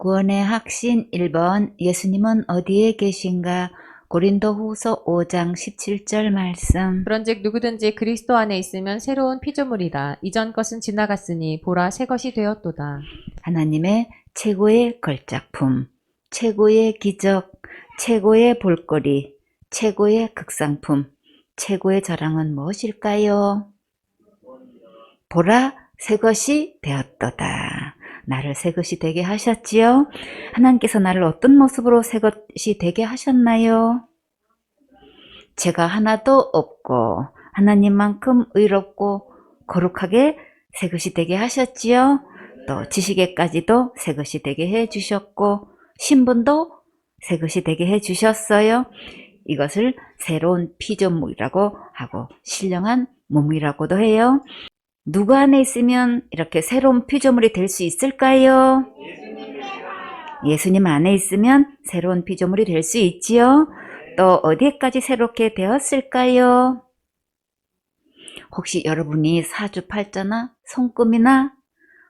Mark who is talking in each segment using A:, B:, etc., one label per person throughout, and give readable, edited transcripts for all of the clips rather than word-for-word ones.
A: 구원의 확신 1번 예수님은 어디에 계신가? 고린도후서 5장 17절 말씀.
B: 그런즉 누구든지 그리스도 안에 있으면 새로운 피조물이라. 이전 것은 지나갔으니 보라 새 것이 되었도다.
A: 하나님의 최고의 걸작품, 최고의 기적, 최고의 볼거리, 최고의 극상품, 최고의 자랑은 무엇일까요? 보라 새 것이 되었도다. 나를 새 것이 되게 하셨지요? 하나님께서 나를 어떤 모습으로 새 것이 되게 하셨나요? 죄가 하나도 없고 하나님만큼 의롭고 거룩하게 새 것이 되게 하셨지요? 또 지식에까지도 새 것이 되게 해주셨고 신분도 새 것이 되게 해주셨어요. 이것을 새로운 피조물이라고 하고 신령한 몸이라고도 해요. 누구 안에 있으면 이렇게 새로운 피조물이 될 수 있을까요? 예수님 안에 있으면 새로운 피조물이 될 수 있지요. 또 어디까지 새롭게 되었을까요? 혹시 여러분이 사주팔자나 손금이나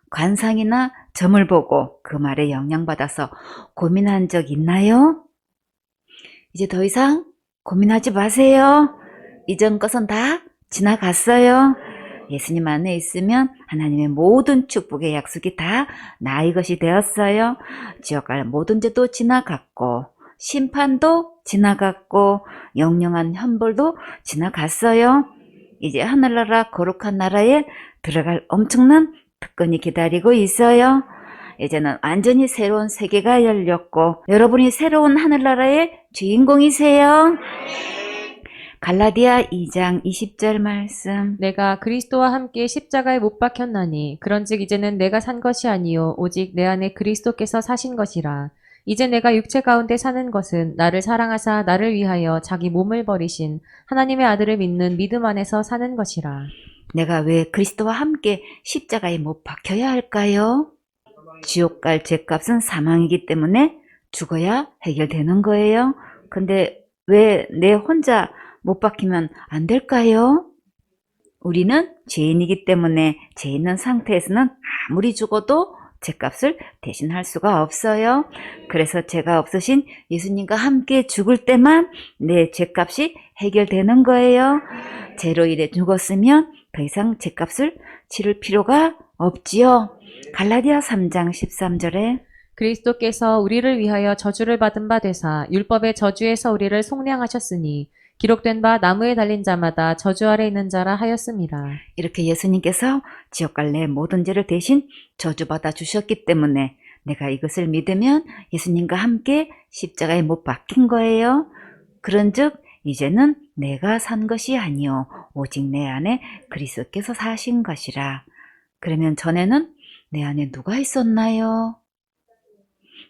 A: 관상이나 점을 보고 그 말에 영향받아서 고민한 적 있나요? 이제 더 이상 고민하지 마세요. 이전 것은 다 지나갔어요. 예수님 안에 있으면 하나님의 모든 축복의 약속이 다 나의 것이 되었어요. 지옥 갈 모든 죄도 지나갔고 심판도 지나갔고 영영한 형벌도 지나갔어요. 이제 하늘나라 거룩한 나라에 들어갈 엄청난 특권이 기다리고 있어요. 이제는 완전히 새로운 세계가 열렸고 여러분이 새로운 하늘나라의 주인공이세요. 갈라디아 2장 20절 말씀.
B: 내가 그리스도와 함께 십자가에 못 박혔나니 그런즉 이제는 내가 산 것이 아니요 오직 내 안에 그리스도께서 사신 것이라. 이제 내가 육체 가운데 사는 것은 나를 사랑하사 나를 위하여 자기 몸을 버리신 하나님의 아들을 믿는 믿음 안에서 사는 것이라.
A: 내가 왜 그리스도와 함께 십자가에 못 박혀야 할까요? 지옥 갈 죄값은 사망이기 때문에 죽어야 해결되는 거예요. 근데 왜 내 혼자 못 박히면 안 될까요? 우리는 죄인이기 때문에 죄 있는 상태에서는 아무리 죽어도 죄값을 대신할 수가 없어요. 그래서 죄가 없으신 예수님과 함께 죽을 때만 내 죄값이 해결되는 거예요. 죄로 인해 죽었으면 더 이상 죄값을 치를 필요가 없지요. 갈라디아 3장 13절에
B: 그리스도께서 우리를 위하여 저주를 받은 바 되사 율법의 저주에서 우리를 속량하셨으니 기록된 바 나무에 달린 자마다 저주 아래 있는 자라 하였습니다.
A: 이렇게 예수님께서 지옥 갈 내 모든 죄를 대신 저주받아 주셨기 때문에 내가 이것을 믿으면 예수님과 함께 십자가에 못 박힌 거예요. 그런즉 이제는 내가 산 것이 아니요 오직 내 안에 그리스도께서 사신 것이라. 그러면 전에는 내 안에 누가 있었나요?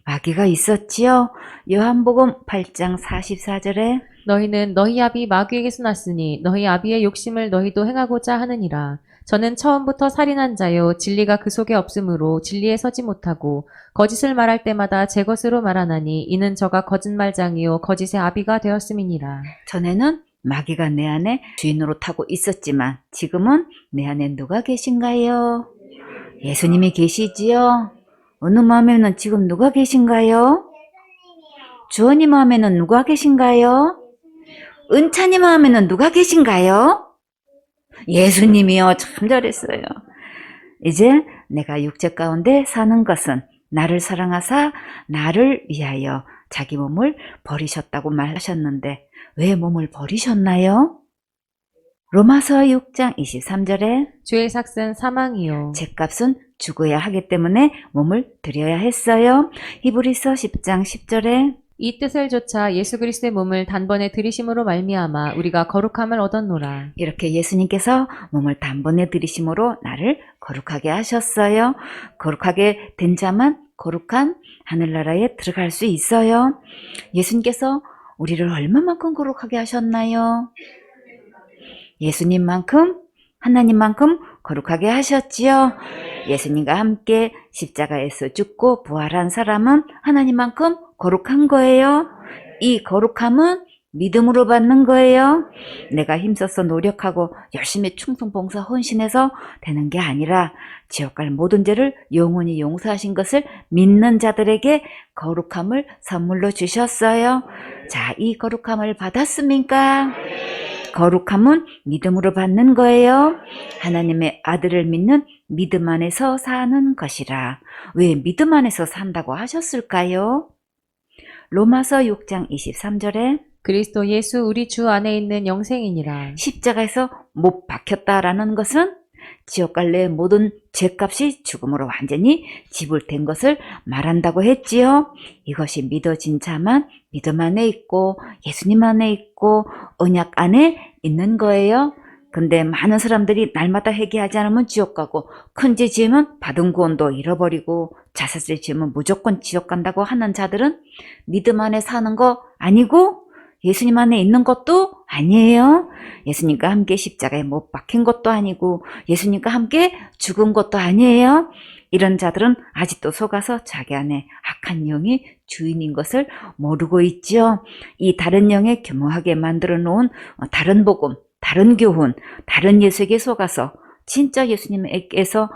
A: 마귀가 있었지요. 요한복음 8장 44절에
B: 너희는 너희 아비 마귀에게서 났으니 너희 아비의 욕심을 너희도 행하고자 하느니라. 저는 처음부터 살인한 자요 진리가 그 속에 없으므로 진리에 서지 못하고 거짓을 말할 때마다 제 것으로 말하나니 이는 저가 거짓말장이요 거짓의 아비가 되었음이니라.
A: 전에는 마귀가 내 안에 주인으로 타고 있었지만 지금은 내 안에 누가 계신가요? 예수님이 계시지요. 어느 마음에는 지금 누가 계신가요? 주원이 마음에는 누가 계신가요? 은찬이 마음에는 누가 계신가요? 예수님이요. 참 잘했어요. 이제 내가 육체 가운데 사는 것은 나를 사랑하사 나를 위하여 자기 몸을 버리셨다고 말하셨는데 왜 몸을 버리셨나요? 로마서 6장 23절에
B: 죄의 삭은 사망이요
A: 죄값은 죽어야 하기 때문에 몸을 드려야 했어요. 히브리서 10장 10절에
B: 이 뜻을 조차 예수 그리스도의 몸을 단번에 들이심으로 말미암아 우리가 거룩함을 얻었노라.
A: 이렇게 예수님께서 몸을 단번에 들이심으로 나를 거룩하게 하셨어요. 거룩하게 된 자만 거룩한 하늘나라에 들어갈 수 있어요. 예수님께서 우리를 얼마만큼 거룩하게 하셨나요? 예수님만큼 하나님만큼 거룩하게 하셨지요. 예수님과 함께 십자가에서 죽고 부활한 사람은 하나님만큼 거룩한 거예요. 이 거룩함은 믿음으로 받는 거예요. 내가 힘써서 노력하고 열심히 충성봉사 헌신해서 되는 게 아니라 지옥 갈 모든 죄를 영원히 용서하신 것을 믿는 자들에게 거룩함을 선물로 주셨어요. 자, 이 거룩함을 받았습니까? 거룩함은 믿음으로 받는 거예요. 하나님의 아들을 믿는 믿음 안에서 사는 것이라. 왜 믿음 안에서 산다고 하셨을까요? 로마서 6장 23절에
B: 그리스도 예수 우리 주 안에 있는 영생이니라.
A: 십자가에서 못 박혔다라는 것은 지옥 갈래 모든 죄값이 죽음으로 완전히 지불된 것을 말한다고 했지요. 이것이 믿어진 자만 믿음 안에 있고 예수님 안에 있고 언약 안에 있는 거예요. 근데 많은 사람들이 날마다 회개하지 않으면 지옥 가고 큰 죄 지으면 받은 구원도 잃어버리고 자살죄 지으면 무조건 지옥 간다고 하는 자들은 믿음 안에 사는 거 아니고 예수님 안에 있는 것도 아니에요. 예수님과 함께 십자가에 못 박힌 것도 아니고 예수님과 함께 죽은 것도 아니에요. 이런 자들은 아직도 속아서 자기 안에 악한 영이 주인인 것을 모르고 있지요. 이 다른 영에 교묘하게 만들어 놓은 다른 복음, 다른 교훈, 다른 예수에게 속아서 진짜 예수님께서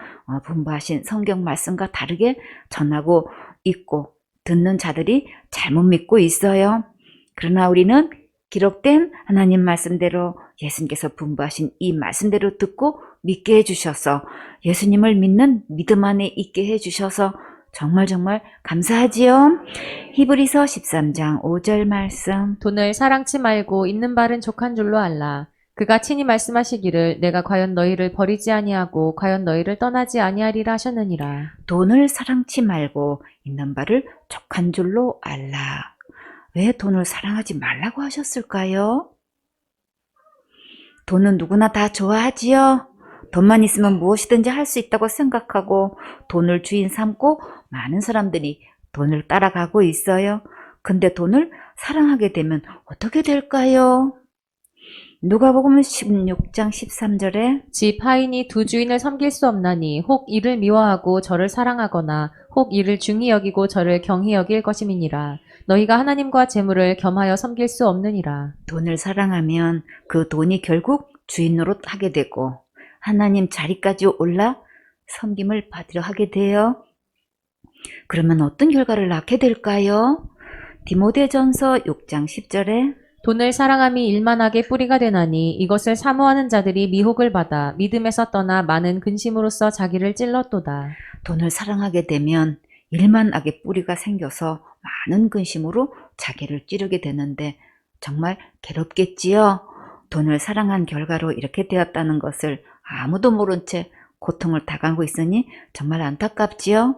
A: 분부하신 성경 말씀과 다르게 전하고 있고 듣는 자들이 잘못 믿고 있어요. 그러나 우리는 기록된 하나님 말씀대로 예수님께서 분부하신 이 말씀대로 듣고 믿게 해주셔서 예수님을 믿는 믿음 안에 있게 해주셔서 정말 감사하지요. 히브리서 13장 5절 말씀.
B: 돈을 사랑치 말고 있는 바른 족한 줄로 알라. 그가 친히 말씀하시기를 내가 과연 너희를 버리지 아니하고 과연 너희를 떠나지 아니하리라 하셨느니라.
A: 돈을 사랑치 말고 있는 바를 족한 줄로 알라. 왜 돈을 사랑하지 말라고 하셨을까요? 돈은 누구나 다 좋아하지요. 돈만 있으면 무엇이든지 할 수 있다고 생각하고 돈을 주인 삼고 많은 사람들이 돈을 따라가고 있어요. 근데 돈을 사랑하게 되면 어떻게 될까요? 누가복음 16장 13절에
B: 집 하인이 두 주인을 섬길 수 없나니 혹 이를 미워하고 저를 사랑하거나 혹 이를 중히 여기고 저를 경히 여길 것임이니라. 너희가 하나님과 재물을 겸하여 섬길 수 없느니라.
A: 돈을 사랑하면 그 돈이 결국 주인 노릇 하게 되고 하나님 자리까지 올라 섬김을 받으려 하게 돼요. 그러면 어떤 결과를 낳게 될까요? 디모데전서 6장 10절에
B: 돈을 사랑함이 일만하게 뿌리가 되나니 이것을 사모하는 자들이 미혹을 받아 믿음에서 떠나 많은 근심으로써 자기를 찔렀도다.
A: 돈을 사랑하게 되면 일만하게 뿌리가 생겨서 많은 근심으로 자기를 찌르게 되는데 정말 괴롭겠지요. 돈을 사랑한 결과로 이렇게 되었다는 것을 아무도 모른 채 고통을 당하고 있으니 정말 안타깝지요.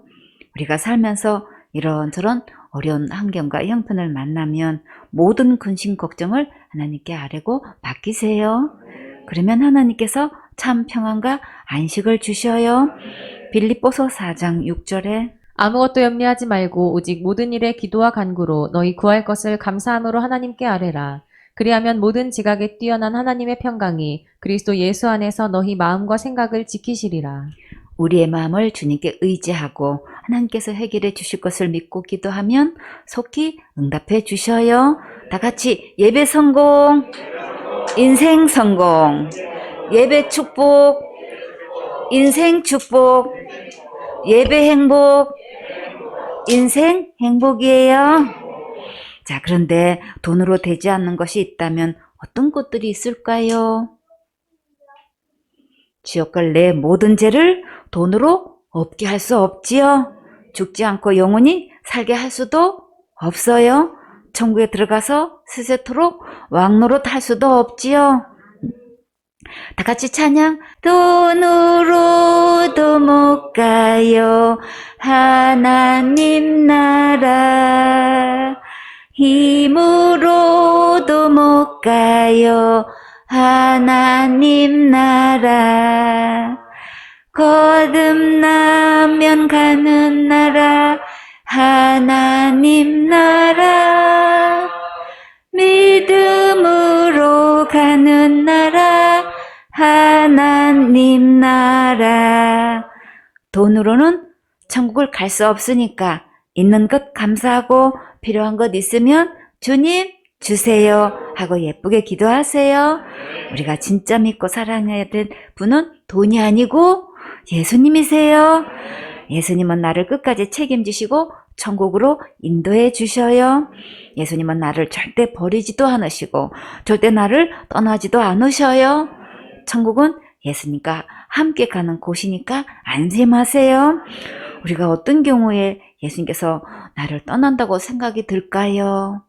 A: 우리가 살면서 이런저런 어려운 환경과 형편을 만나면 모든 근심 걱정을 하나님께 아뢰고 맡기세요. 그러면 하나님께서 참 평안과 안식을 주셔요. 빌립보서 4장 6절에
B: 아무것도 염려하지 말고 오직 모든 일에 기도와 간구로 너희 구할 것을 감사함으로 하나님께 아뢰라. 그리하면 모든 지각에 뛰어난 하나님의 평강이 그리스도 예수 안에서 너희 마음과 생각을 지키시리라.
A: 우리의 마음을 주님께 의지하고 하나님께서 해결해 주실 것을 믿고 기도하면 속히 응답해 주셔요. 다 같이 예배 성공, 인생 성공, 예배 축복, 인생 축복, 예배 행복, 인생 행복이에요. 자, 그런데 돈으로 되지 않는 것이 있다면 어떤 것들이 있을까요? 지옥 갈 내 모든 죄를 돈으로 없게 할 수 없지요. 죽지 않고 영원히 살게 할 수도 없어요. 천국에 들어가서 세세토록 왕노릇 할 수도 없지요. 다 같이 찬양. 돈으로도 못 가요 하나님 나라. 힘으로도 못 가요 하나님 나라. 거듭나면 가는 나라 하나님 나라. 믿음으로 가는 나라 하나님 나라. 돈으로는 천국을 갈 수 없으니까 있는 것 감사하고 필요한 것 있으면 주님 주세요 하고 예쁘게 기도하세요. 우리가 진짜 믿고 사랑해야 될 분은 돈이 아니고 예수님이세요. 예수님은 나를 끝까지 책임지시고 천국으로 인도해 주셔요. 예수님은 나를 절대 버리지도 않으시고 절대 나를 떠나지도 않으셔요. 천국은 예수님과 함께 가는 곳이니까 안심하세요. 우리가 어떤 경우에 예수님께서 나를 떠난다고 생각이 들까요?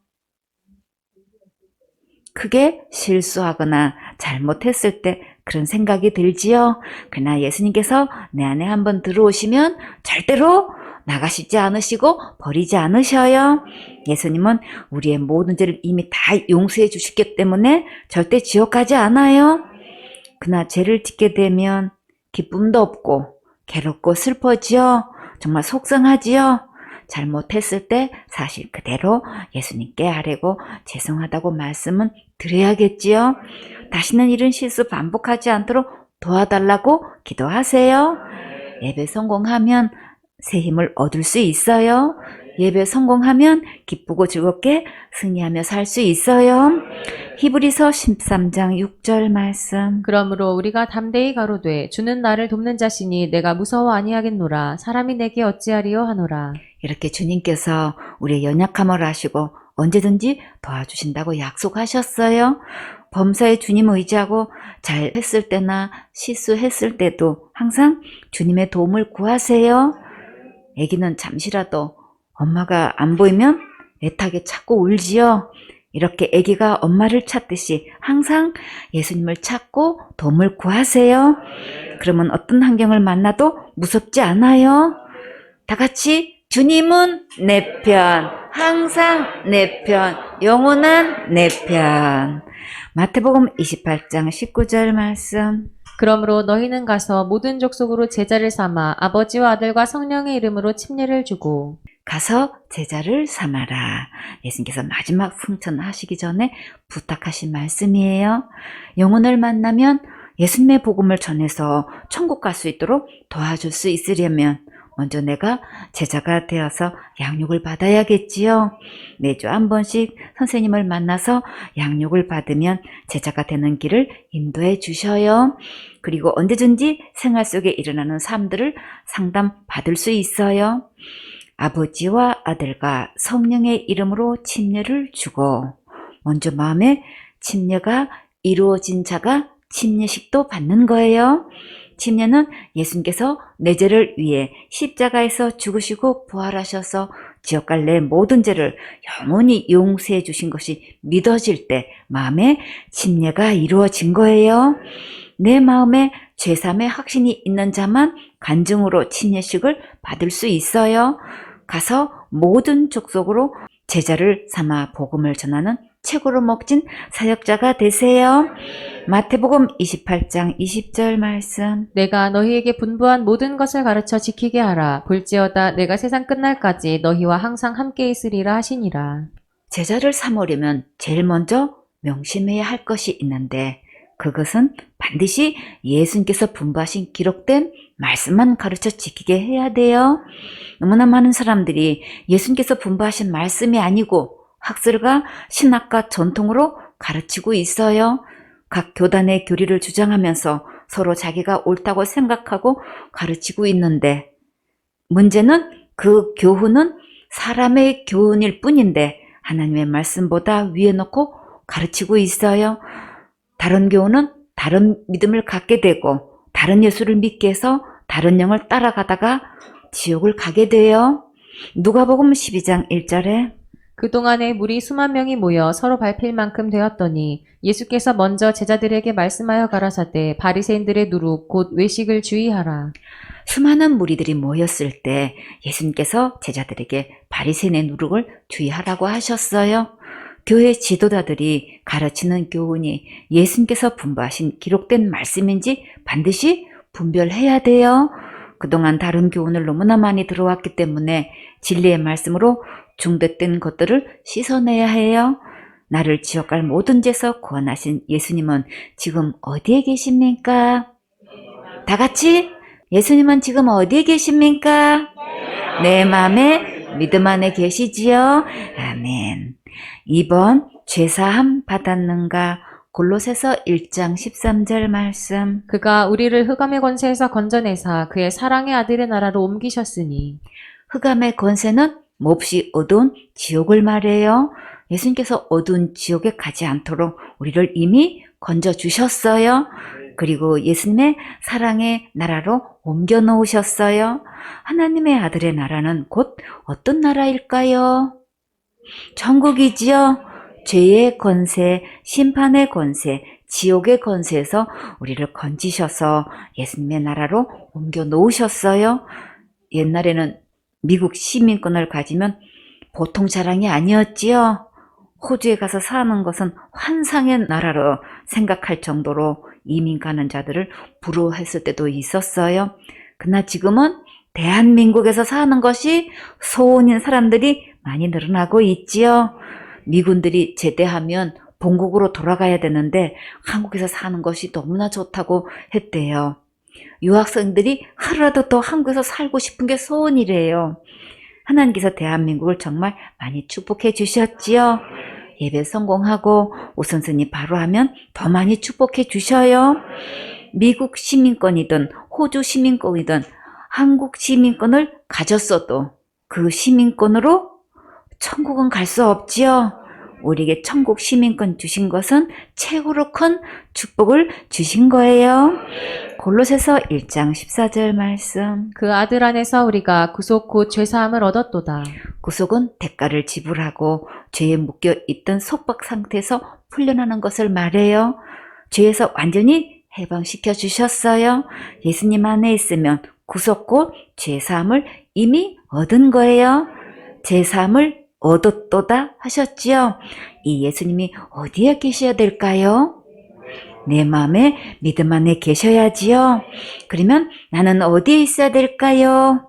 A: 크게 실수하거나 잘못했을 때 그런 생각이 들지요. 그러나 예수님께서 내 안에 한번 들어오시면 절대로 나가시지 않으시고 버리지 않으셔요. 예수님은 우리의 모든 죄를 이미 다 용서해 주셨기 때문에 절대 지옥 가지 않아요. 그러나 죄를 짓게 되면 기쁨도 없고 괴롭고 슬퍼지요. 정말 속상하지요. 잘못했을 때 사실 그대로 예수님께 아뢰고 죄송하다고 말씀은 드려야겠지요. 다시는 이런 실수 반복하지 않도록 도와달라고 기도하세요. 예배 성공하면 새 힘을 얻을 수 있어요. 예배 성공하면 기쁘고 즐겁게 승리하며 살 수 있어요. 히브리서 13장 6절 말씀.
B: 그러므로 우리가 담대히 가로되 주는 나를 돕는 자시니 내가 무서워 아니하겠노라. 사람이 내게 어찌하리요 하노라.
A: 이렇게 주님께서 우리의 연약함을 아시고 언제든지 도와주신다고 약속하셨어요. 범사에 주님 의지하고 잘했을 때나 실수했을 때도 항상 주님의 도움을 구하세요. 아기는 잠시라도 엄마가 안 보이면 애타게 찾고 울지요. 이렇게 아기가 엄마를 찾듯이 항상 예수님을 찾고 도움을 구하세요. 그러면 어떤 환경을 만나도 무섭지 않아요. 다 같이 주님은 내 편, 항상 내 편, 영원한 내 편. 마태복음 28장 19절 말씀.
B: 그러므로 너희는 가서 모든 족속으로 제자를 삼아 아버지와 아들과 성령의 이름으로 침례를 주고
A: 가서 제자를 삼아라. 예수님께서 마지막 승천하시기 전에 부탁하신 말씀이에요. 영혼을 만나면 예수님의 복음을 전해서 천국 갈 수 있도록 도와줄 수 있으려면 먼저 내가 제자가 되어서 양육을 받아야겠지요. 매주 한 번씩 선생님을 만나서 양육을 받으면 제자가 되는 길을 인도해 주셔요. 그리고 언제든지 생활 속에 일어나는 삶들을 상담받을 수 있어요. 아버지와 아들과 성령의 이름으로 침례를 주고 먼저 마음에 침례가 이루어진 자가 침례식도 받는 거예요. 침례는 예수님께서 내 죄를 위해 십자가에서 죽으시고 부활하셔서 지옥 갈 내 모든 죄를 영원히 용서해 주신 것이 믿어질 때 마음에 침례가 이루어진 거예요. 내 마음에 죄삼의 확신이 있는 자만 간증으로 침례식을 받을 수 있어요. 가서 모든 족속으로 제자를 삼아 복음을 전하는 책으로 먹진 사역자가 되세요. 마태복음 28장 20절 말씀.
B: 내가 너희에게 분부한 모든 것을 가르쳐 지키게 하라. 볼지어다 내가 세상 끝날까지 너희와 항상 함께 있으리라 하시니라.
A: 제자를 삼으려면 제일 먼저 명심해야 할 것이 있는데 그것은 반드시 예수님께서 분부하신 기록된 말씀만 가르쳐 지키게 해야 돼요. 너무나 많은 사람들이 예수님께서 분부하신 말씀이 아니고 학설과 신학과 전통으로 가르치고 있어요. 각 교단의 교리를 주장하면서 서로 자기가 옳다고 생각하고 가르치고 있는데 문제는 그 교훈은 사람의 교훈일 뿐인데 하나님의 말씀보다 위에 놓고 가르치고 있어요. 다른 교훈은 다른 믿음을 갖게 되고 다른 예수를 믿게 해서 다른 영을 따라가다가 지옥을 가게 돼요. 누가복음 12장 1절에
B: 그동안에 무리 수만 명이 모여 서로 밟힐 만큼 되었더니 예수께서 먼저 제자들에게 말씀하여 가라사대 바리새인들의 누룩 곧 외식을 주의하라.
A: 수많은 무리들이 모였을 때 예수님께서 제자들에게 바리새인의 누룩을 주의하라고 하셨어요. 교회 지도자들이 가르치는 교훈이 예수님께서 분부하신 기록된 말씀인지 반드시 분별해야 돼요. 그동안 다른 교훈을 너무나 많이 들어왔기 때문에 진리의 말씀으로 중독된 것들을 씻어내야 해요. 나를 지옥 갈 모든 죄에서 구원하신 예수님은 지금 어디에 계십니까? 다 같이 예수님은 지금 어디에 계십니까? 내 마음에 믿음 안에 계시지요? 아멘. 2번 죄사함 받았는가? 골로새서 1장 13절 말씀.
B: 그가 우리를 흑암의 권세에서 건져내사 그의 사랑의 아들의 나라로 옮기셨으니
A: 흑암의 권세는 몹시 어두운 지옥을 말해요. 예수님께서 어두운 지옥에 가지 않도록 우리를 이미 건져주셨어요. 그리고 예수님의 사랑의 나라로 옮겨 놓으셨어요. 하나님의 아들의 나라는 곧 어떤 나라일까요? 천국이지요. 죄의 권세, 심판의 권세, 지옥의 권세에서 우리를 건지셔서 예수님의 나라로 옮겨 놓으셨어요. 옛날에는 미국 시민권을 가지면 보통 자랑이 아니었지요. 호주에 가서 사는 것은 환상의 나라로 생각할 정도로 이민 가는 자들을 부러워했을 때도 있었어요. 그러나 지금은 대한민국에서 사는 것이 소원인 사람들이 많이 늘어나고 있지요. 미군들이 제대하면 본국으로 돌아가야 되는데 한국에서 사는 것이 너무나 좋다고 했대요. 유학생들이 하루라도 더 한국에서 살고 싶은 게 소원이래요. 하나님께서 대한민국을 정말 많이 축복해 주셨지요. 예배 성공하고 오선생님 바로 하면 더 많이 축복해 주셔요. 미국 시민권이든 호주 시민권이든 한국 시민권을 가졌어도 그 시민권으로 천국은 갈 수 없지요. 우리에게 천국 시민권 주신 것은 최고로 큰 축복을 주신 거예요. 골로새서 1장 14절 말씀.
B: 그 아들 안에서 우리가 구속 곧 죄사함을 얻었도다.
A: 구속은 대가를 지불하고 죄에 묶여 있던 속박 상태에서 풀려나는 것을 말해요. 죄에서 완전히 해방시켜 주셨어요. 예수님 안에 있으면 구속 곧 죄사함을 이미 얻은 거예요. 죄사함을 얻었도다 하셨지요. 이 예수님이 어디에 계셔야 될까요? 내 마음에 믿음 안에 계셔야지요. 그러면 나는 어디에 있어야 될까요?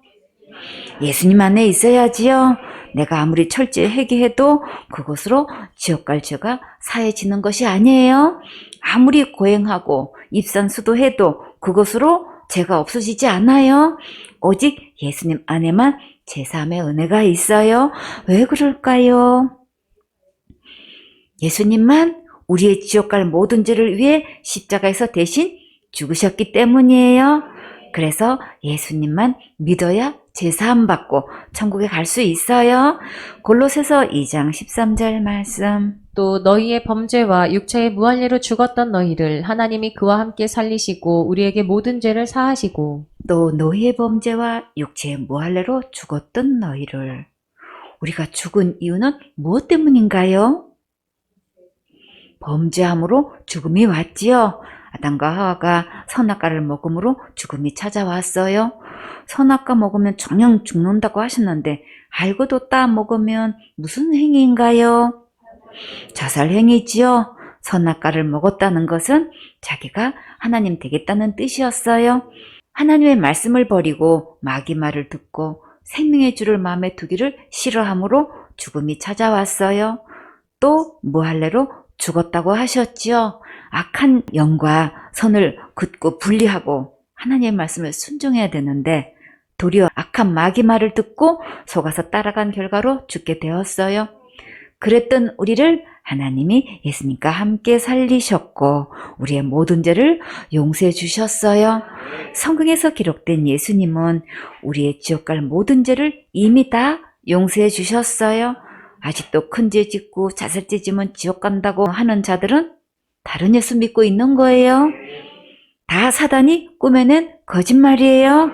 A: 예수님 안에 있어야지요. 내가 아무리 철저히 회개해도 그곳으로 지옥 갈 죄가 사해지는 것이 아니에요. 아무리 고행하고 입산수도해도 그곳으로 죄가 없어지지 않아요. 오직 예수님 안에만 제3의 은혜가 있어요. 왜 그럴까요? 예수님만 우리의 지옥 갈 모든 죄를 위해 십자가에서 대신 죽으셨기 때문이에요. 그래서 예수님만 믿어야 제사함 받고 천국에 갈 수 있어요. 골로새서 2장 13절 말씀.
B: 또 너희의 범죄와 육체의 무할례로 죽었던 너희를 하나님이 그와 함께 살리시고 우리에게 모든 죄를 사하시고
A: 또 너희의 범죄와 육체의 무할례로 죽었던 너희를. 우리가 죽은 이유는 무엇 때문인가요? 범죄함으로 죽음이 왔지요. 아담과 하와가 선악과를 먹음으로 죽음이 찾아왔어요. 선악과 먹으면 정녕 죽는다고 하셨는데 알고도 따 먹으면 무슨 행위인가요? 자살 행위지요. 선악과를 먹었다는 것은 자기가 하나님 되겠다는 뜻이었어요. 하나님의 말씀을 버리고 마귀 말을 듣고 생명의 주를 마음에 두기를 싫어함으로 죽음이 찾아왔어요. 또 무할례로 죽었다고 하셨지요. 악한 영과 선을 긋고 분리하고 하나님의 말씀을 순종해야 되는데 도리어 악한 마귀 말을 듣고 속아서 따라간 결과로 죽게 되었어요. 그랬던 우리를 하나님이 예수님과 함께 살리셨고 우리의 모든 죄를 용서해 주셨어요. 성경에서 기록된 예수님은 우리의 지옥 갈 모든 죄를 이미 다 용서해 주셨어요. 아직도 큰 죄 짓고 자살죄 지면 지옥 간다고 하는 자들은 다른 예수 믿고 있는 거예요. 다 사단이 꾸며낸 거짓말이에요.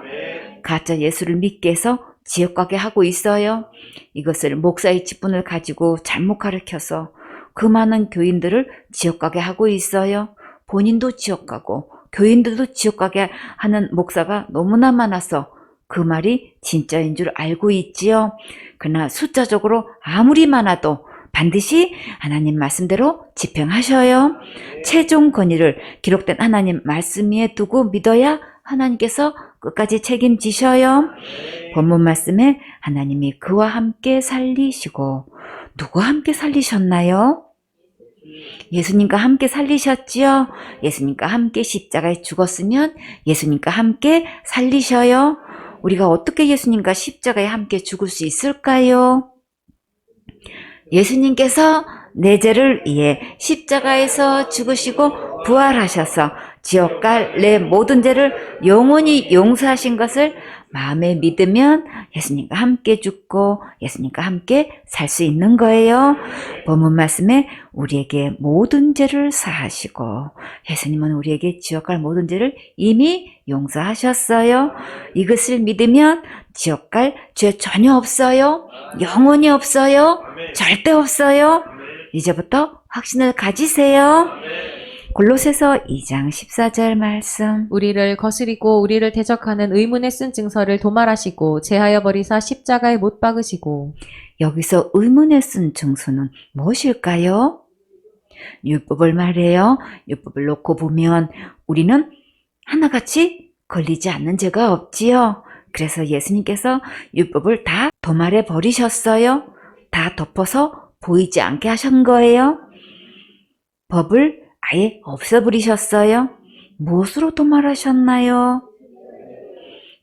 A: 가짜 예수를 믿게 해서 지옥 가게 하고 있어요. 이것을 목사의 직분을 가지고 잘못 가르쳐서 그 많은 교인들을 지옥 가게 하고 있어요. 본인도 지옥 가고 교인들도 지옥 가게 하는 목사가 너무나 많아서 그 말이 진짜인 줄 알고 있지요. 그러나 숫자적으로 아무리 많아도 반드시 하나님 말씀대로 집행하셔요. 최종 권위를 기록된 하나님 말씀 위에 두고 믿어야 하나님께서 끝까지 책임지셔요. 본문 말씀에 하나님이 그와 함께 살리시고 누구와 함께 살리셨나요? 예수님과 함께 살리셨지요. 예수님과 함께 십자가에 죽었으면 예수님과 함께 살리셔요. 우리가 어떻게 예수님과 십자가에 함께 죽을 수 있을까요? 예수님께서 내 죄를 위해 십자가에서 죽으시고 부활하셔서 지옥 갈 내 모든 죄를 영원히 용서하신 것을 마음에 믿으면 예수님과 함께 죽고 예수님과 함께 살 수 있는 거예요. 본문 말씀에 우리에게 모든 죄를 사하시고 예수님은 우리에게 지옥 갈 모든 죄를 이미 용서하셨어요. 이것을 믿으면 지옥 갈 죄 전혀 없어요. 영원히 없어요. 절대 없어요. 이제부터 확신을 가지세요. 골로새서 2장 14절 말씀.
B: 우리를 거스리고 우리를 대적하는 의문에 쓴 증서를 도말하시고 제하여 버리사 십자가에 못 박으시고.
A: 여기서 의문에 쓴 증서는 무엇일까요? 율법을 말해요. 율법을 놓고 보면 우리는 하나같이 걸리지 않는 죄가 없지요. 그래서 예수님께서 율법을 다 도말해 버리셨어요. 다 덮어서 보이지 않게 하신 거예요. 법을 아예 없애버리셨어요. 무엇으로 도말하셨나요?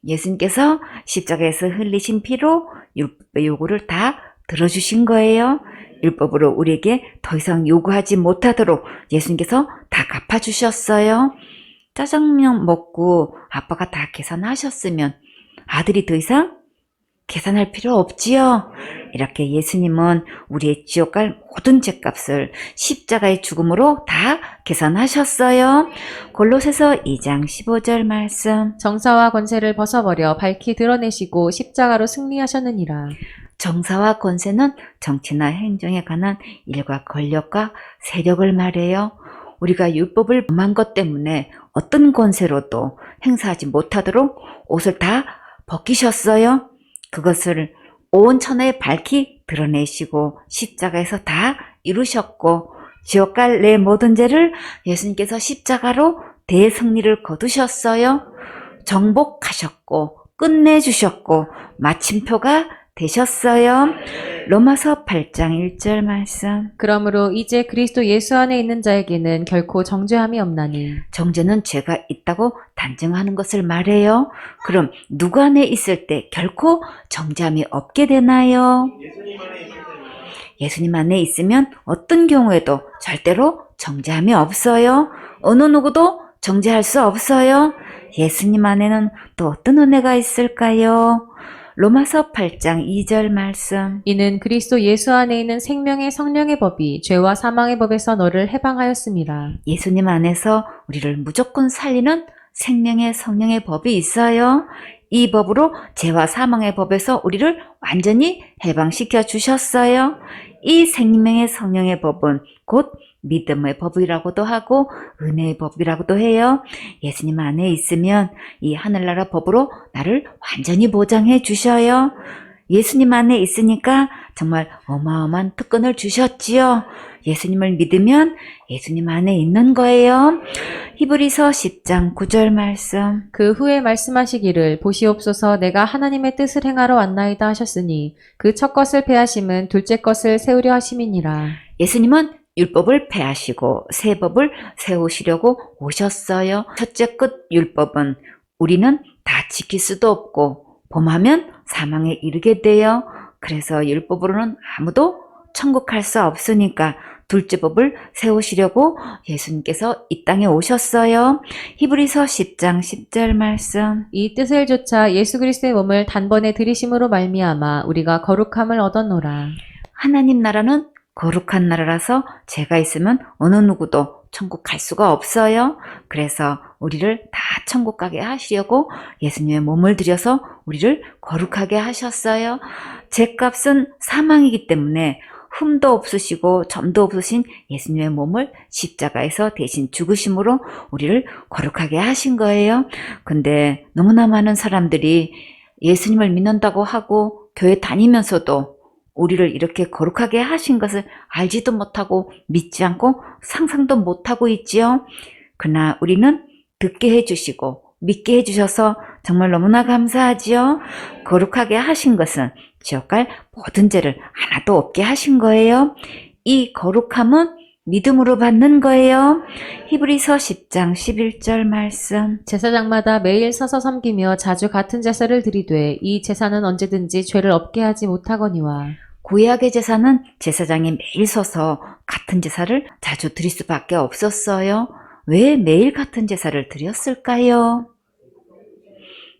A: 예수님께서 십자가에서 흘리신 피로 율법의 요구를 다 들어주신 거예요. 율법으로 우리에게 더 이상 요구하지 못하도록 예수님께서 다 갚아주셨어요. 짜장면 먹고 아빠가 다 계산하셨으면 아들이 더 이상 계산할 필요 없지요. 이렇게 예수님은 우리의 지옥 갈 모든 죄값을 십자가의 죽음으로 다 계산하셨어요. 골로새서 2장 15절 말씀.
B: 정사와 권세를 벗어버려 밝히 드러내시고 십자가로 승리하셨느니라.
A: 정사와 권세는 정치나 행정에 관한 일과 권력과 세력을 말해요. 우리가 율법을 범한 것 때문에 어떤 권세로도 행사하지 못하도록 옷을 다 벗기셨어요. 그것을 온 천하에 밝히 드러내시고 십자가에서 다 이루셨고 지옥 갈 내 모든 죄를 예수님께서 십자가로 대승리를 거두셨어요. 정복하셨고 끝내주셨고 마침표가 되셨어요. 로마서 8장 1절 말씀.
B: 그러므로 이제 그리스도 예수 안에 있는 자에게는 결코 정죄함이 없나니.
A: 정죄는 죄가 있다고 단정하는 것을 말해요. 그럼 누구 안에 있을 때 결코 정죄함이 없게 되나요? 예수님 안에 있으면 어떤 경우에도 절대로 정죄함이 없어요. 어느 누구도 정죄할 수 없어요. 예수님 안에는 또 어떤 은혜가 있을까요? 로마서 8장 2절 말씀.
B: 이는 그리스도 예수 안에 있는 생명의 성령의 법이 죄와 사망의 법에서 너를 해방하였음이라.
A: 예수님 안에서 우리를 무조건 살리는 생명의 성령의 법이 있어요. 이 법으로 죄와 사망의 법에서 우리를 완전히 해방시켜 주셨어요. 이 생명의 성령의 법은 곧 믿음의 법이라고도 하고 은혜의 법이라고도 해요. 예수님 안에 있으면 이 하늘나라 법으로 나를 완전히 보장해 주셔요. 예수님 안에 있으니까 정말 어마어마한 특권을 주셨지요. 예수님을 믿으면 예수님 안에 있는 거예요. 히브리서 10장 9절 말씀.
B: 그 후에 말씀하시기를 보시옵소서 내가 하나님의 뜻을 행하러 왔나이다 하셨으니 그 첫 것을 폐하심은 둘째 것을 세우려 하심이니라.
A: 예수님은 율법을 폐하시고 새 법을 세우시려고 오셨어요. 첫째 끝 율법은 우리는 다 지킬 수도 없고 범하면 사망에 이르게 돼요. 그래서 율법으로는 아무도 천국 갈 수 없으니까 둘째 법을 세우시려고 예수님께서 이 땅에 오셨어요. 히브리서 10장 10절 말씀.
B: 이 뜻을 조차 예수 그리스도의 몸을 단번에 들이심으로 말미암아 우리가 거룩함을 얻었노라.
A: 하나님 나라는 거룩한 나라라서 죄가 있으면 어느 누구도 천국 갈 수가 없어요. 그래서 우리를 다 천국 가게 하시려고 예수님의 몸을 들여서 우리를 거룩하게 하셨어요. 죄값은 사망이기 때문에 흠도 없으시고 점도 없으신 예수님의 몸을 십자가에서 대신 죽으심으로 우리를 거룩하게 하신 거예요. 근데 너무나 많은 사람들이 예수님을 믿는다고 하고 교회 다니면서도 우리를 이렇게 거룩하게 하신 것을 알지도 못하고 믿지 않고 상상도 못하고 있지요. 그러나 우리는 듣게 해주시고 믿게 해주셔서 정말 너무나 감사하지요. 거룩하게 하신 것은 지옥 갈 모든 죄를 하나도 없게 하신 거예요. 이 거룩함은 믿음으로 받는 거예요. 히브리서 10장 11절 말씀.
B: 제사장마다 매일 서서 섬기며 자주 같은 제사를 드리되 이 제사는 언제든지 죄를 없게 하지 못하거니와.
A: 구약의 제사는 제사장이 매일 서서 같은 제사를 자주 드릴 수밖에 없었어요. 왜 매일 같은 제사를 드렸을까요?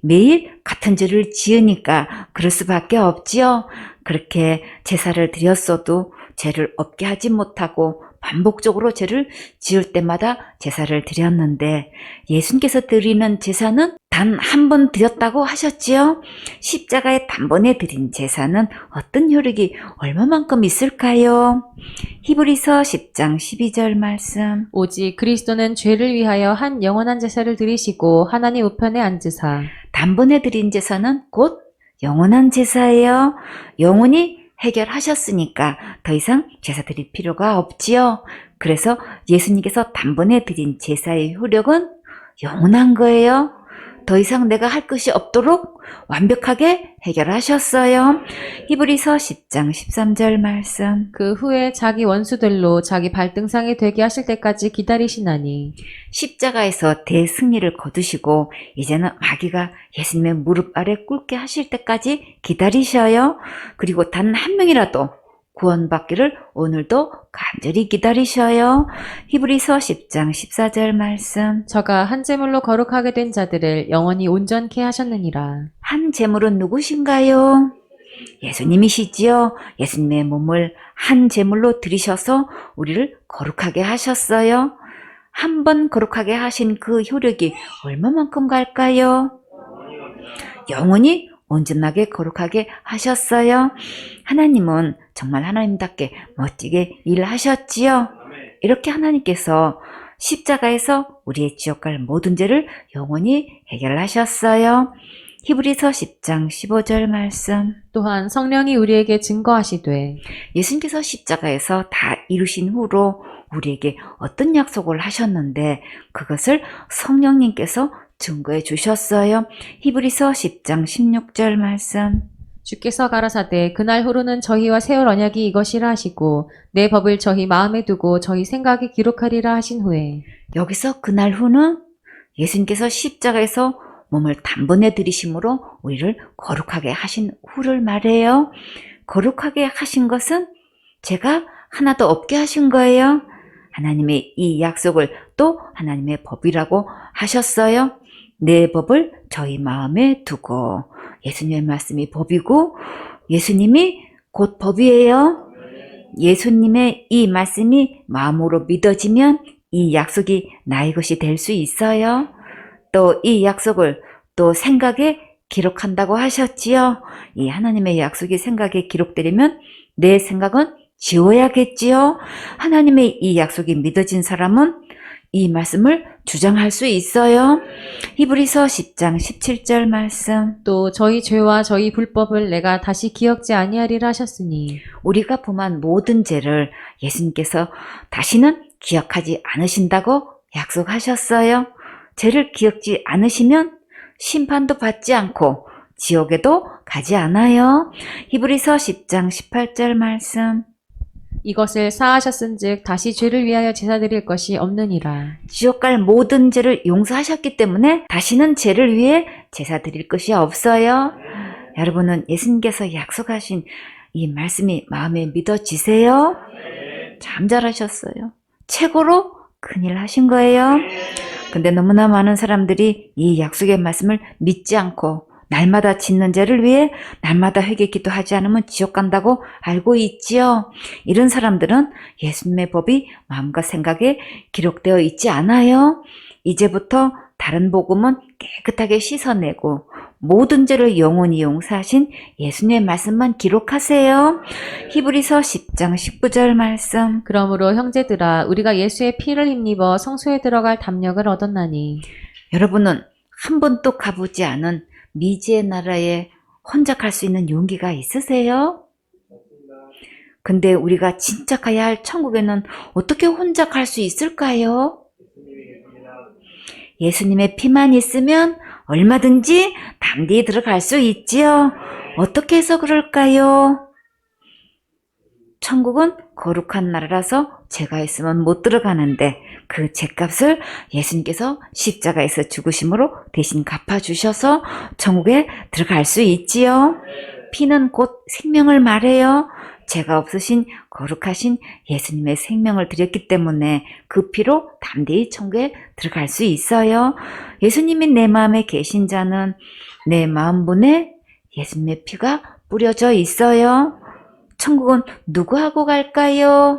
A: 매일 같은 죄를 지으니까 그럴 수밖에 없지요. 그렇게 제사를 드렸어도 죄를 없게 하지 못하고 반복적으로 죄를 지을 때마다 제사를 드렸는데 예수님께서 드리는 제사는 단 한 번 드렸다고 하셨지요. 십자가에 단번에 드린 제사는 어떤 효력이 얼마만큼 있을까요? 히브리서 10장 12절 말씀.
B: 오직 그리스도는 죄를 위하여 한 영원한 제사를 드리시고 하나님 우편에 앉으사
A: 단번에 드린 제사는 곧 영원한 제사예요. 영원히 해결하셨으니까 더 이상 제사 드릴 필요가 없지요. 그래서 예수님께서 단번에 드린 제사의 효력은 영원한 거예요. 더 이상 내가 할 것이 없도록 완벽하게 해결하셨어요. 히브리서 10장 13절 말씀.
B: 그 후에 자기 원수들로 자기 발등상이 되게 하실 때까지 기다리시나니
A: 십자가에서 대승리를 거두시고 이제는 마귀가 예수님의 무릎 아래 꿇게 하실 때까지 기다리셔요. 그리고 단 한 명이라도 구원받기를 오늘도 간절히 기다리셔요. 히브리서 10장 14절 말씀.
B: 저가 한 제물로 거룩하게 된 자들을 영원히 온전케 하셨느니라.
A: 한 제물은 누구신가요? 예수님이시지요. 예수님의 몸을 한 제물로 드리셔서 우리를 거룩하게 하셨어요. 한 번 거룩하게 하신 그 효력이 얼마만큼 갈까요? 영원히 온전하게 거룩하게 하셨어요. 하나님은 정말 하나님답게 멋지게 일하셨지요. 이렇게 하나님께서 십자가에서 우리의 지옥 갈 모든 죄를 영원히 해결하셨어요. 히브리서 10장 15절 말씀.
B: 또한 성령이 우리에게 증거하시되
A: 예수님께서 십자가에서 다 이루신 후로 우리에게 어떤 약속을 하셨는데 그것을 성령님께서 증거해 주셨어요. 히브리서 10장 16절 말씀.
B: 주께서 가라사대 그날 후로는 저희와 세울 언약이 이것이라 하시고 내 법을 저희 마음에 두고 저희 생각에 기록하리라 하신 후에
A: 여기서 그날 후는 예수님께서 십자가에서 몸을 단번에 들이심으로 우리를 거룩하게 하신 후를 말해요. 거룩하게 하신 것은 제가 하나도 없게 하신 거예요. 하나님의 이 약속을 또 하나님의 법이라고 하셨어요. 내 법을 저희 마음에 두고 예수님의 말씀이 법이고 예수님이 곧 법이에요. 예수님의 이 말씀이 마음으로 믿어지면 이 약속이 나의 것이 될 수 있어요. 또 이 약속을 또 생각에 기록한다고 하셨지요. 이 하나님의 약속이 생각에 기록되려면 내 생각은 지워야겠지요. 하나님의 이 약속이 믿어진 사람은 이 말씀을 주장할 수 있어요. 히브리서 10장 17절 말씀.
B: 또 저희 죄와 저희 불법을 내가 다시 기억지 아니하리라 하셨으니
A: 우리가 범한 모든 죄를 예수님께서 다시는 기억하지 않으신다고 약속하셨어요. 죄를 기억지 않으시면 심판도 받지 않고 지옥에도 가지 않아요. 히브리서 10장 18절 말씀.
B: 이것을 사하셨은즉 다시 죄를 위하여 제사 드릴 것이 없느니라.
A: 지옥 갈 모든 죄를 용서하셨기 때문에 다시는 죄를 위해 제사 드릴 것이 없어요. 여러분은 예수님께서 약속하신 이 말씀이 마음에 믿어지세요? 참 잘하셨어요. 최고로 큰일 하신 거예요. 근데 너무나 많은 사람들이 이 약속의 말씀을 믿지 않고 날마다 짓는 죄를 위해 날마다 회개 기도하지 않으면 지옥 간다고 알고 있지요. 이런 사람들은 예수님의 법이 마음과 생각에 기록되어 있지 않아요. 이제부터 다른 복음은 깨끗하게 씻어내고 모든 죄를 영원히 용서하신 예수님의 말씀만 기록하세요. 히브리서 10장 19절 말씀.
B: 그러므로 형제들아 우리가 예수의 피를 힘입어 성소에 들어갈 담력을 얻었나니
A: 여러분은 한 번도 가보지 않은 미지의 나라에 혼자 갈 수 있는 용기가 있으세요? 근데 우리가 진짜 가야 할 천국에는 어떻게 혼자 갈 수 있을까요? 예수님의 피만 있으면 얼마든지 담대히 들어갈 수 있지요. 어떻게 해서 그럴까요? 천국은 거룩한 나라라서 죄가 있으면 못 들어가는데 그 죄값을 예수님께서 십자가에서 죽으심으로 대신 갚아주셔서 천국에 들어갈 수 있지요. 피는 곧 생명을 말해요. 죄가 없으신 거룩하신 예수님의 생명을 드렸기 때문에 그 피로 담대히 천국에 들어갈 수 있어요. 예수님이 내 마음에 계신 자는 내 마음분에 예수님의 피가 뿌려져 있어요. 천국은 누구하고 갈까요?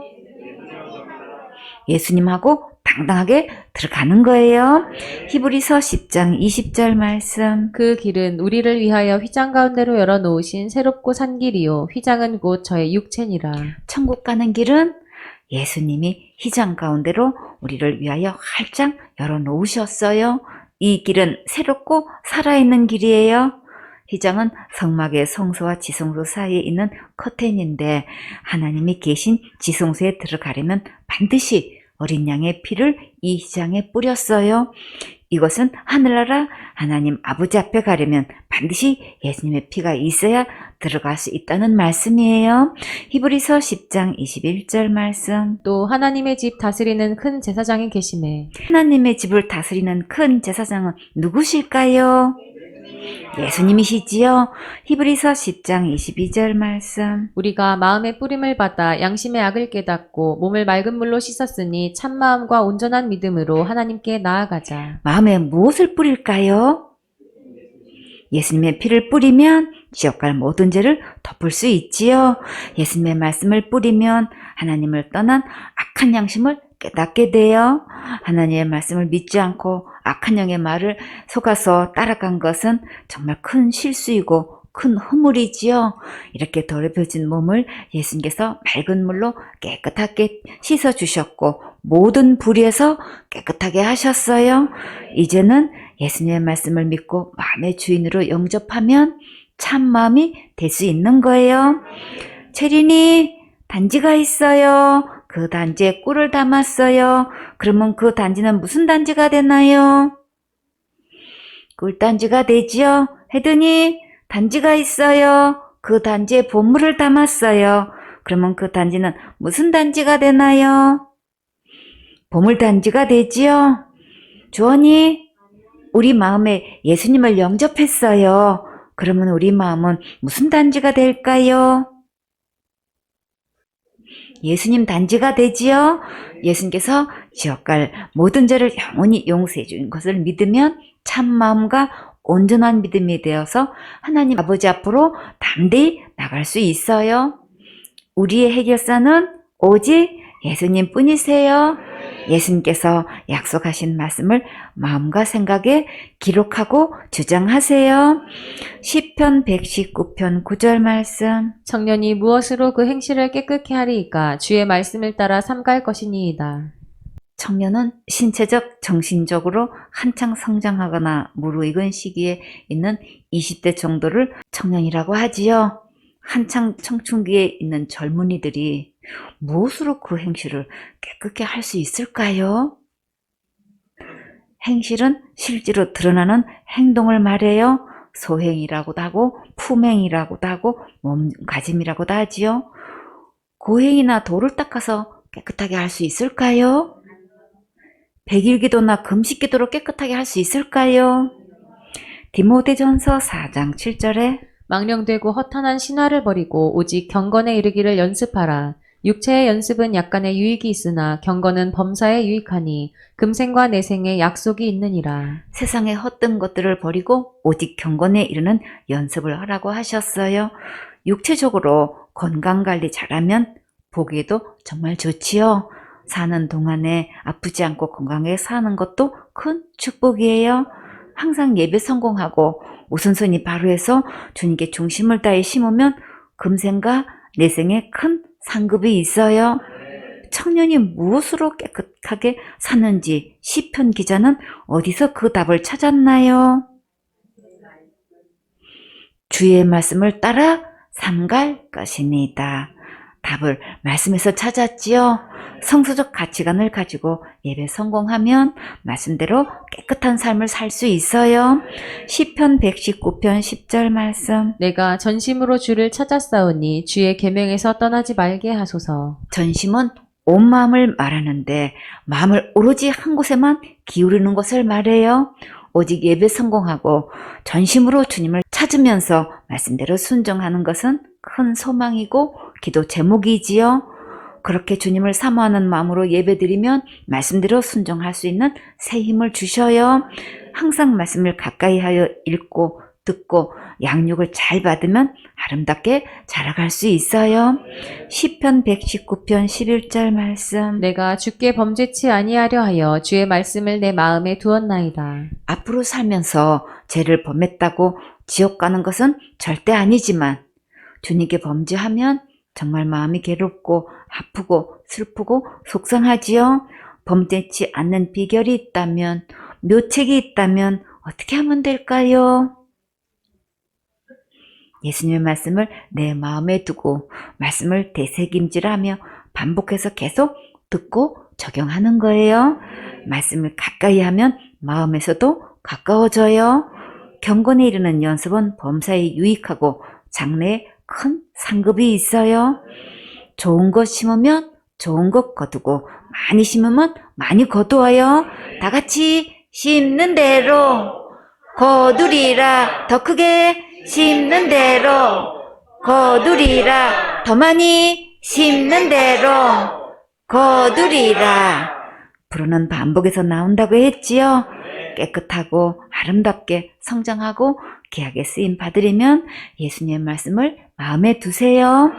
A: 예수님하고 당당하게 들어가는 거예요. 히브리서 10장 20절 말씀.
B: 그 길은 우리를 위하여 휘장 가운데로 열어놓으신 새롭고 산 길이요 휘장은 곧 저의 육체니라.
A: 천국 가는 길은 예수님이 휘장 가운데로 우리를 위하여 활짝 열어놓으셨어요. 이 길은 새롭고 살아있는 길이에요. 휘장은 성막의 성소와 지성소 사이에 있는 커튼인데 하나님이 계신 지성소에 들어가려면 반드시 어린 양의 피를 이 휘장에 뿌렸어요. 이것은 하늘나라 하나님 아버지 앞에 가려면 반드시 예수님의 피가 있어야 들어갈 수 있다는 말씀이에요. 히브리서 10장 21절 말씀.
B: 또 하나님의 집 다스리는 큰 제사장이 계시매
A: 하나님의 집을 다스리는 큰 제사장은 누구실까요? 예수님이시지요. 히브리서 10장 22절 말씀.
B: 우리가 마음의 뿌림을 받아 양심의 악을 깨닫고 몸을 맑은 물로 씻었으니 참 마음과 온전한 믿음으로 하나님께 나아가자.
A: 마음에 무엇을 뿌릴까요? 예수님의 피를 뿌리면 지옥갈 모든 죄를 덮을 수 있지요. 예수님의 말씀을 뿌리면 하나님을 떠난 악한 양심을 깨닫게 돼요. 하나님의 말씀을 믿지 않고 악한 영의 말을 속아서 따라간 것은 정말 큰 실수이고 큰 허물이지요. 이렇게 더럽혀진 몸을 예수님께서 맑은 물로 깨끗하게 씻어주셨고 모든 불의에서 깨끗하게 하셨어요. 이제는 예수님의 말씀을 믿고 마음의 주인으로 영접하면 참 마음이 될 수 있는 거예요. 체린이 단지가 있어요. 그 단지에 꿀을 담았어요. 그러면 그 단지는 무슨 단지가 되나요? 꿀단지가 되지요. 혜든이 단지가 있어요. 그 단지에 보물을 담았어요. 그러면 그 단지는 무슨 단지가 되나요? 보물단지가 되지요. 주원이 우리 마음에 예수님을 영접했어요. 그러면 우리 마음은 무슨 단지가 될까요? 예수님 단지가 되지요. 예수님께서 지옥갈 모든 죄를 영원히 용서해 준 것을 믿으면 참 마음과 온전한 믿음이 되어서 하나님 아버지 앞으로 담대히 나갈 수 있어요. 우리의 해결사는 오직 예수님 뿐이세요. 예수님께서 약속하신 말씀을 마음과 생각에 기록하고 주장하세요. 시편 119편 9절 말씀.
B: 청년이 무엇으로 그 행실을 깨끗게 하리이까 주의 말씀을 따라 삼갈 것이니이다.
A: 청년은 신체적, 정신적으로 한창 성장하거나 무르익은 시기에 있는 20대 정도를 청년이라고 하지요. 한창 청춘기에 있는 젊은이들이 무엇으로 그 행실을 깨끗게 할 수 있을까요? 행실은 실제로 드러나는 행동을 말해요. 소행이라고도 하고 품행이라고도 하고 몸가짐이라고도 하지요. 고행이나 도를 닦아서 깨끗하게 할 수 있을까요? 백일기도나 금식기도로 깨끗하게 할 수 있을까요? 디모데전서 4장 7절에
B: 망령되고 허탄한 신화를 버리고 오직 경건에 이르기를 연습하라. 육체의 연습은 약간의 유익이 있으나 경건은 범사에 유익하니 금생과 내생에 약속이 있느니라.
A: 세상의 헛된 것들을 버리고 오직 경건에 이르는 연습을 하라고 하셨어요. 육체적으로 건강관리 잘하면 보기에도 정말 좋지요. 사는 동안에 아프지 않고 건강하게 사는 것도 큰 축복이에요. 항상 예배 성공하고 오순순히 바로해서 주님께 중심을 다해 심으면 금생과 내생에 큰 상급이 있어요. 청년이 무엇으로 깨끗하게 사는지 시편 기자는 어디서 그 답을 찾았나요? 주의 말씀을 따라 삼갈 것입니다. 답을 말씀에서 찾았지요. 성서적 가치관을 가지고 예배 성공하면 말씀대로 깨끗한 삶을 살 수 있어요. 시편 119편 10절 말씀.
B: 내가 전심으로 주를 찾았사오니 주의 계명에서 떠나지 말게 하소서.
A: 전심은 온 마음을 말하는데 마음을 오로지 한 곳에만 기울이는 것을 말해요. 오직 예배 성공하고 전심으로 주님을 찾으면서 말씀대로 순종하는 것은 큰 소망이고 기도 제목이지요. 그렇게 주님을 사모하는 마음으로 예배드리면 말씀대로 순종할 수 있는 새 힘을 주셔요. 항상 말씀을 가까이 하여 읽고 듣고 양육을 잘 받으면 아름답게 자라갈 수 있어요. 시편 119편 11절 말씀.
B: 내가 주께 범죄치 아니하려 하여 주의 말씀을 내 마음에 두었나이다.
A: 앞으로 살면서 죄를 범했다고 지옥 가는 것은 절대 아니지만 주님께 범죄하면 정말 마음이 괴롭고 아프고 슬프고 속상하지요. 범죄치 않는 비결이 있다면, 묘책이 있다면 어떻게 하면 될까요? 예수님의 말씀을 내 마음에 두고 말씀을 되새김질하며 반복해서 계속 듣고 적용하는 거예요. 말씀을 가까이 하면 마음에서도 가까워져요. 경건에 이르는 연습은 범사에 유익하고 장래에 큰 상급이 있어요. 좋은 것 심으면 좋은 것 거두고 많이 심으면 많이 거두어요. 다 같이 심는 대로 거두리라. 더 크게 심는 대로 거두리라. 더 많이 심는 대로 거두리라. 불어는 반복해서 나온다고 했지요. 깨끗하고 아름답게 성장하고 귀하게 쓰임 받으려면 예수님의 말씀을 마음에 두세요.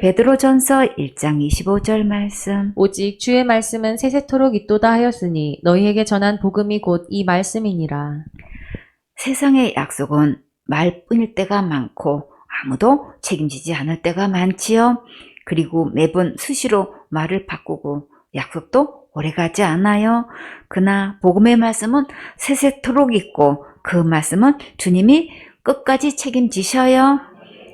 A: 베드로전서 1장 25절 말씀.
B: 오직 주의 말씀은 세세토록 있도다 하였으니 너희에게 전한 복음이 곧 이 말씀이니라.
A: 세상의 약속은 말뿐일 때가 많고 아무도 책임지지 않을 때가 많지요. 그리고 매번 수시로 말을 바꾸고 약속도 오래가지 않아요. 그러나 복음의 말씀은 세세토록 있고 그 말씀은 주님이 끝까지 책임지셔요.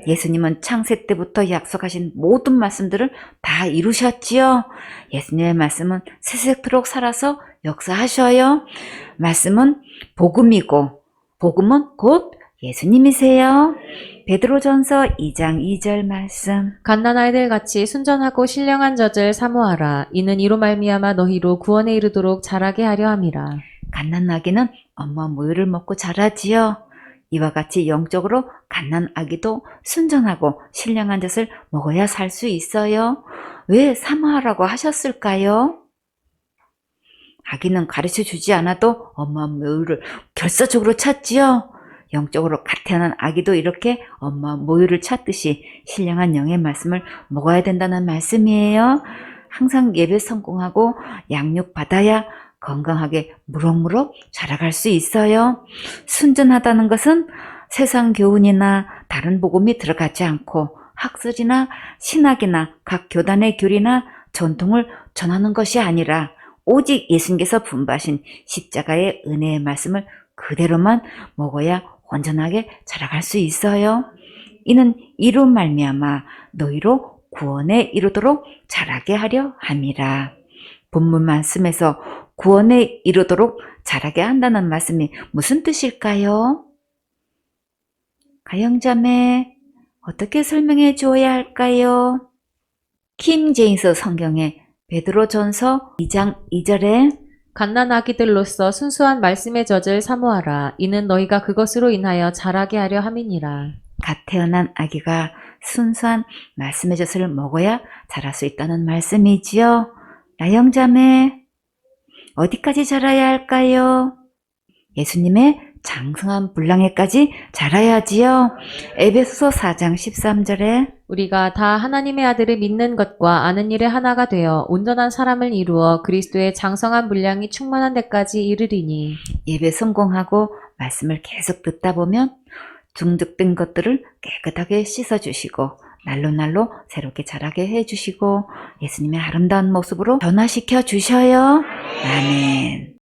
A: 예수님은 창세 때부터 약속하신 모든 말씀들을 다 이루셨지요. 예수님의 말씀은 세세토록 살아서 역사하셔요. 말씀은 복음이고 복음은 곧 예수님이세요. 베드로전서 2장 2절 말씀.
B: 갓난아이들 같이 순전하고 신령한 젖을 사모하라. 이는 이로 말미암아 너희로 구원에 이르도록 자라게 하려 함이라.
A: 갓난아기는 엄마 모유를 먹고 자라지요. 이와 같이 영적으로 갓난아기도 순전하고 신령한 젖을 먹어야 살 수 있어요. 왜 사모하라고 하셨을까요? 아기는 가르쳐 주지 않아도 엄마 모유를 결사적으로 찾지요. 영적으로 갓 태어난 아기도 이렇게 엄마 모유를 찾듯이 신령한 영의 말씀을 먹어야 된다는 말씀이에요. 항상 예배 성공하고 양육 받아야 건강하게 무럭무럭 자라갈 수 있어요. 순전하다는 것은 세상 교훈이나 다른 복음이 들어가지 않고 학설이나 신학이나 각 교단의 교리나 전통을 전하는 것이 아니라 오직 예수님께서 분부하신 십자가의 은혜의 말씀을 그대로만 먹어야 온전하게 자라갈 수 있어요. 이는 이로 말미암아 너희로 구원에 이르도록 자라게 하려 함이라. 본문 말씀에서 구원에 이르도록 자라게 한다는 말씀이 무슨 뜻일까요? 가영자매, 어떻게 설명해 주어야 할까요? 킹 제임스 성경의 베드로전서 2장 2절에
B: 갓난아기들로서 순수한 말씀의 젖을 사모하라. 이는 너희가 그것으로 인하여 자라게 하려 함이니라.
A: 갓 태어난 아기가 순수한 말씀의 젖을 먹어야 자랄 수 있다는 말씀이지요. 나영자매, 어디까지 자라야 할까요? 예수님의 장성한 분량에까지 자라야지요. 에베소서 4장 13절에
B: 우리가 다 하나님의 아들을 믿는 것과 아는 일에 하나가 되어 온전한 사람을 이루어 그리스도의 장성한 분량이 충만한 데까지 이르리니.
A: 예배 성공하고 말씀을 계속 듣다 보면 중독된 것들을 깨끗하게 씻어주시고 날로 새롭게 자라게 해주시고 예수님의 아름다운 모습으로 변화시켜 주셔요. 아멘.